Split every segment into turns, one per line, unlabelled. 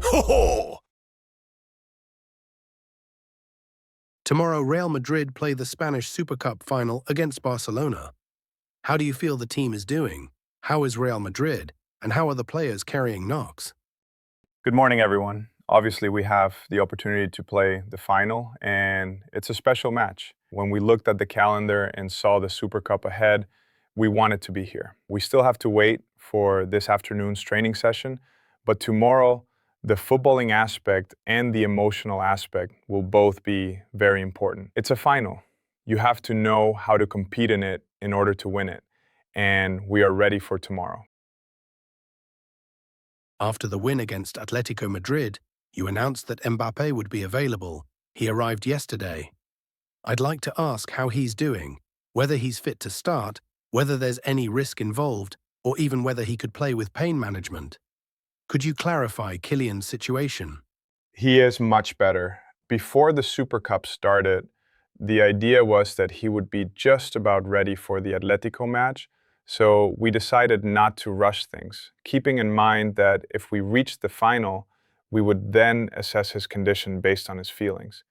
Ho ho!
Tomorrow, Real Madrid play the Spanish Super Cup final against Barcelona. How do you feel the team is doing? How is Real Madrid? And how are the players carrying knocks?
Good morning, everyone. Obviously, we have the opportunity to play the final, and it's a special match. When we looked at the calendar and saw the Super Cup ahead, we wanted to be here. We still have to wait for this afternoon's training session, but tomorrow, the footballing aspect and the emotional aspect will both be very important. It's a final. You have to know how to compete in it in order to win it, and we are ready for tomorrow.
After the win against Atletico Madrid, you announced that Mbappe would be available. He arrived yesterday. I'd like to ask how he's doing, whether he's fit to start, whether there's any risk involved, or even whether he could play with pain management. Could you clarify Kylian's situation?
He is much better. Before the Super Cup started, the idea was that he would be just about ready for the Atletico match, so we decided not to rush things, keeping in mind that if we reached the final, we would then assess his condition based on his feelings.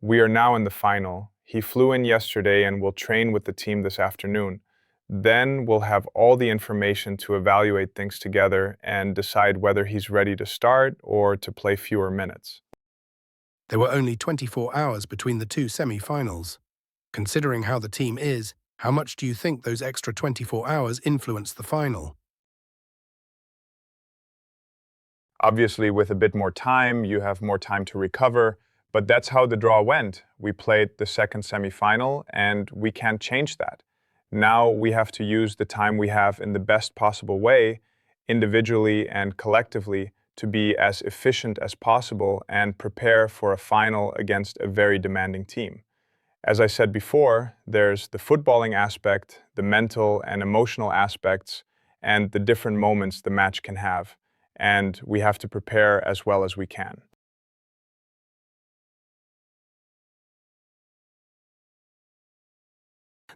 We are now in the final. He flew in yesterday and will train with the team this afternoon. Then we'll have all the information to evaluate things together and decide whether he's ready to start or to play fewer minutes.
There were only 24 hours between the two semi-finals. Considering how the team is, how much do you think those extra 24 hours influenced the final?
Obviously, with a bit more time, you have more time to recover, but that's how the draw went. We played the second semi-final, and we can't change that. Now we have to use the time we have in the best possible way, individually and collectively, to be as efficient as possible and prepare for a final against a very demanding team. As I said before, there's the footballing aspect, the mental and emotional aspects, and the different moments the match can have. And we have to prepare as well as we can.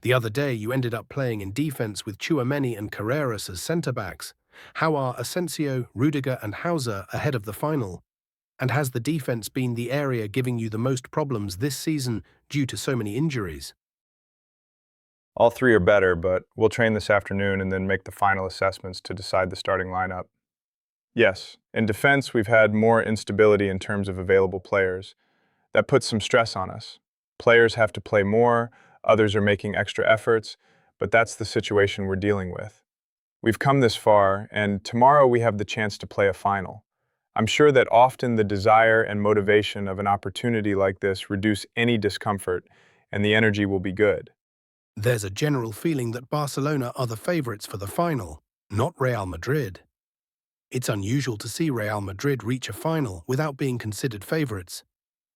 The other day, you ended up playing in defense with Tchouaméni and Carreras as centre-backs. How are Asensio, Rudiger and Hauser ahead of the final? And has the defense been the area giving you the most problems this season due to so many injuries?
All three are better, but we'll train this afternoon and then make the final assessments to decide the starting lineup. Yes, in defense, we've had more instability in terms of available players. That puts some stress on us. Players have to play more, others are making extra efforts, but that's the situation we're dealing with. We've come this far, and tomorrow we have the chance to play a final. I'm sure that often the desire and motivation of an opportunity like this reduce any discomfort, and the energy will be good.
There's a general feeling that Barcelona are the favourites for the final, not Real Madrid. It's unusual to see Real Madrid reach a final without being considered favourites.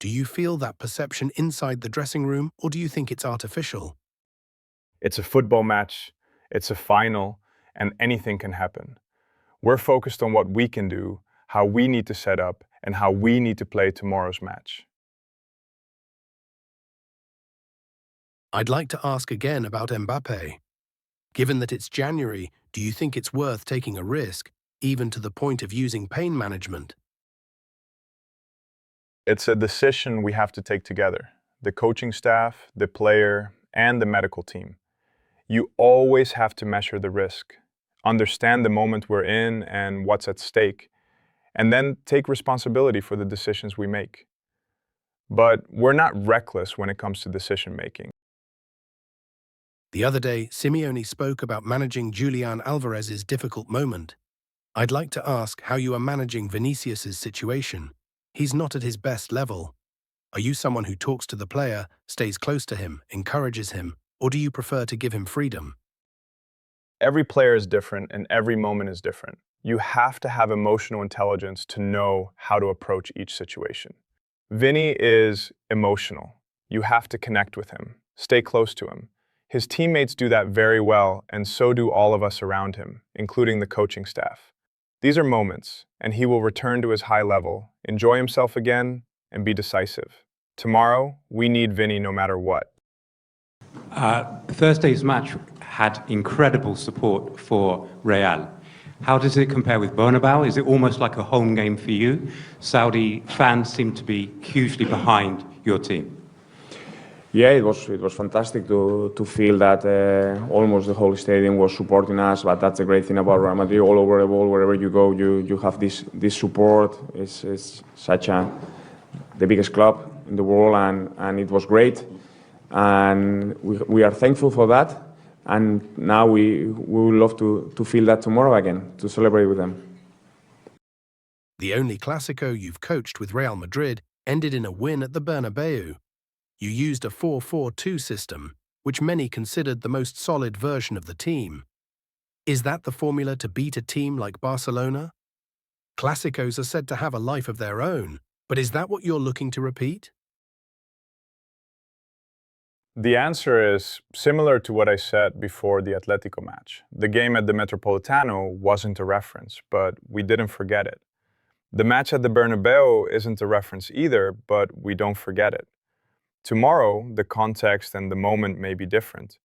Do you feel that perception inside the dressing room, or do you think it's artificial?
It's a football match, it's a final, and anything can happen. We're focused on what we can do, how we need to set up, and how we need to play tomorrow's match.
I'd like to ask again about Mbappe. Given that it's January, do you think it's worth taking a risk, even to the point of using pain management?
It's a decision we have to take together, the coaching staff, the player, and the medical team. You always have to measure the risk, understand the moment we're in and what's at stake, and then take responsibility for the decisions we make. But we're not reckless when it comes to decision making.
The other day, Simeone spoke about managing Julian Alvarez's difficult moment. I'd like to ask how you are managing Vinicius's situation. He's not at his best level. Are you someone who talks to the player, stays close to him, encourages him, or do you prefer to give him freedom?
Every player is different and every moment is different. You have to have emotional intelligence to know how to approach each situation. Vinny is emotional. You have to connect with him, stay close to him. His teammates do that very well, and so do all of us around him, including the coaching staff. These are moments, and he will return to his high level, enjoy himself again, and be decisive. Tomorrow, we need Vinny no matter what.
Thursday's match had incredible support for Real.
How does it compare with Bernabeu? Is it almost like a home game for you? Saudi fans seem to be hugely behind your team.
Yeah, it was fantastic to feel that almost the whole stadium was supporting us. But that's the great thing about Real Madrid. All over the world, wherever you go, you have this support. It's such the biggest club in the world, and it was great. And we are thankful for that. And now we would love to feel that tomorrow again, to celebrate with them.
The only Clásico you've coached with Real Madrid ended in a win at the Bernabeu. You used a 4-4-2 system, which many considered the most solid version of the team. Is that the formula to beat a team like Barcelona? Clásicos are said to have a life of their own, but is that what you're looking to repeat?
The answer is similar to what I said before the Atletico match. The game at the Metropolitano wasn't a reference, but we didn't forget it. The match at the Bernabeu isn't a reference either, but we don't forget it. Tomorrow, the context and the moment may be different,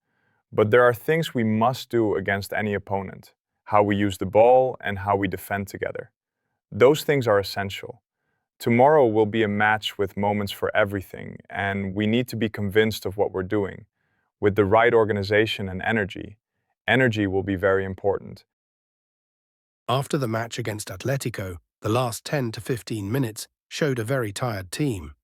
but there are things we must do against any opponent, how we use the ball and how we defend together. Those things are essential. Tomorrow will be a match with moments for everything, and we need to be convinced of what we're doing. With the right organization and energy will be very important.
After the match against Atletico, the last 10 to 15 minutes showed a very tired team.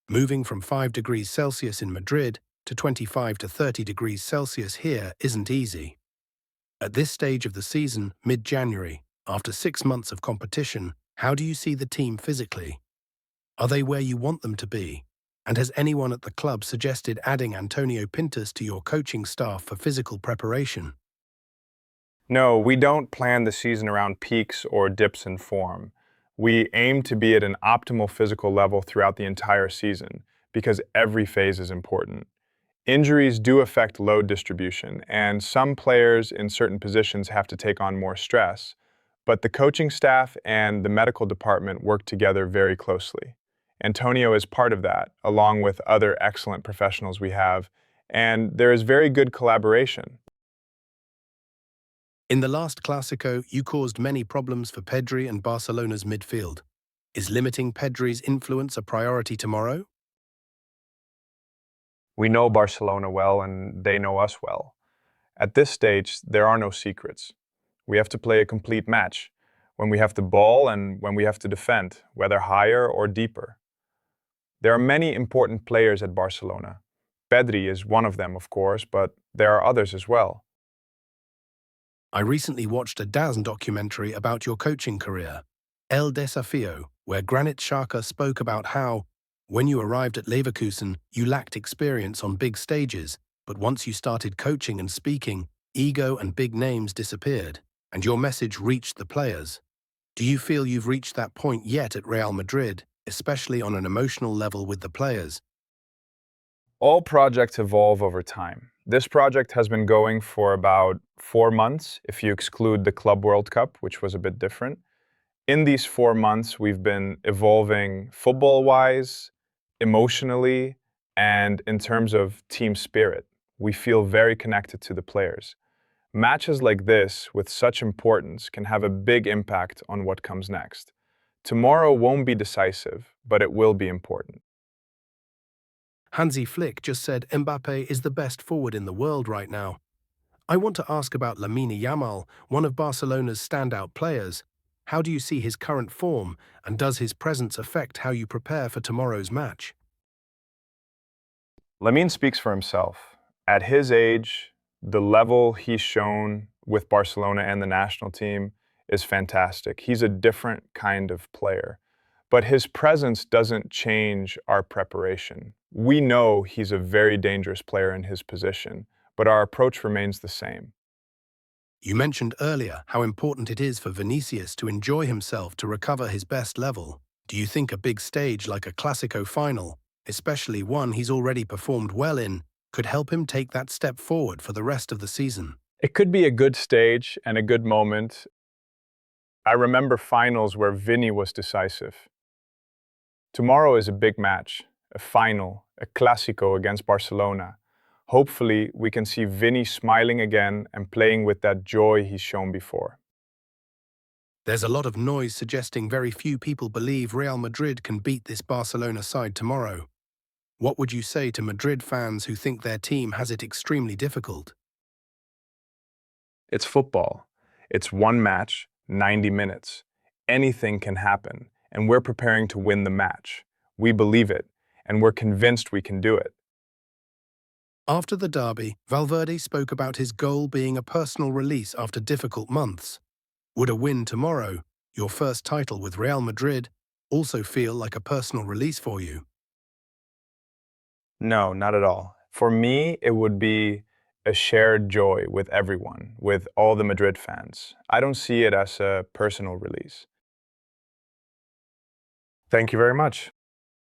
Moving from 5 degrees Celsius in Madrid to 25 to 30 degrees Celsius here isn't easy. At this stage of the season, mid-January, after 6 months of competition, how do you see the team physically? Are they where you want them to be? And has anyone at the club suggested adding Antonio Pintus to your coaching staff for physical preparation?
No, we don't plan the season around peaks or dips in form. We aim to be at an optimal physical level throughout the entire season, because every phase is important. Injuries do affect load distribution, and some players in certain positions have to take on more stress, but the coaching staff and the medical department work together very closely. Antonio is part of that, along with other excellent professionals we have, and there is very good collaboration.
In the last Clásico, you caused many problems for Pedri and Barcelona's midfield. Is limiting Pedri's influence a priority tomorrow?
We know Barcelona well and they know us well. At this stage, there are no secrets. We have to play a complete match, when we have the ball and when we have to defend, whether higher or deeper. There are many important players at Barcelona. Pedri is one of them, of course, but there are others as well.
I recently watched a DAZN documentary about your coaching career, El Desafío, where Granit Xhaka spoke about how, when you arrived at Leverkusen, you lacked experience on big stages, but once you started coaching and speaking, ego and big names disappeared, and your message reached the players. Do you feel you've reached that point yet at Real Madrid, especially on an emotional level with the players?
All projects evolve over time. This project has been going for about 4 months, if you exclude the Club World Cup, which was a bit different. In these 4 months, we've been evolving football-wise, emotionally, and in terms of team spirit. We feel very connected to the players. Matches like this, with such importance, can have a big impact on what comes next. Tomorrow won't be decisive, but it will be important.
Hansi Flick just said Mbappe is the best forward in the world right now. I want to ask about Lamine Yamal, one of Barcelona's standout players. How do you see his current form, and does his presence affect how you prepare for tomorrow's match?
Lamine speaks for himself. At his age, the level he's shown with Barcelona and the national team is fantastic. He's a different kind of player. But his presence doesn't change our preparation. We know he's a very dangerous player in his position, but our approach remains the same.
You mentioned earlier how important it is for Vinicius to enjoy himself to recover his best level. Do you think a big stage like a Clásico final, especially one he's already performed well in, could help him take that step forward for the rest of the season?
It could be a good stage and a good moment. I remember finals where Vini was decisive. Tomorrow is a big match, a final, a Clásico against Barcelona. Hopefully, we can see Vini smiling again and playing with that joy he's shown before.
There's a lot of noise suggesting very few people believe Real Madrid can beat this Barcelona side tomorrow. What would you say to Madrid fans who think their team has it extremely difficult?
It's football. It's one match, 90 minutes. Anything can happen, and we're preparing to win the match. We believe it, and we're convinced we can do it.
After the derby, Valverde spoke about his goal being a personal release after difficult months. Would a win tomorrow, your first title with Real Madrid, also feel like a personal release for you?
No, not at all. For me, it would be a shared joy with everyone, with all the Madrid fans. I don't see it as a personal release.
Thank you very much.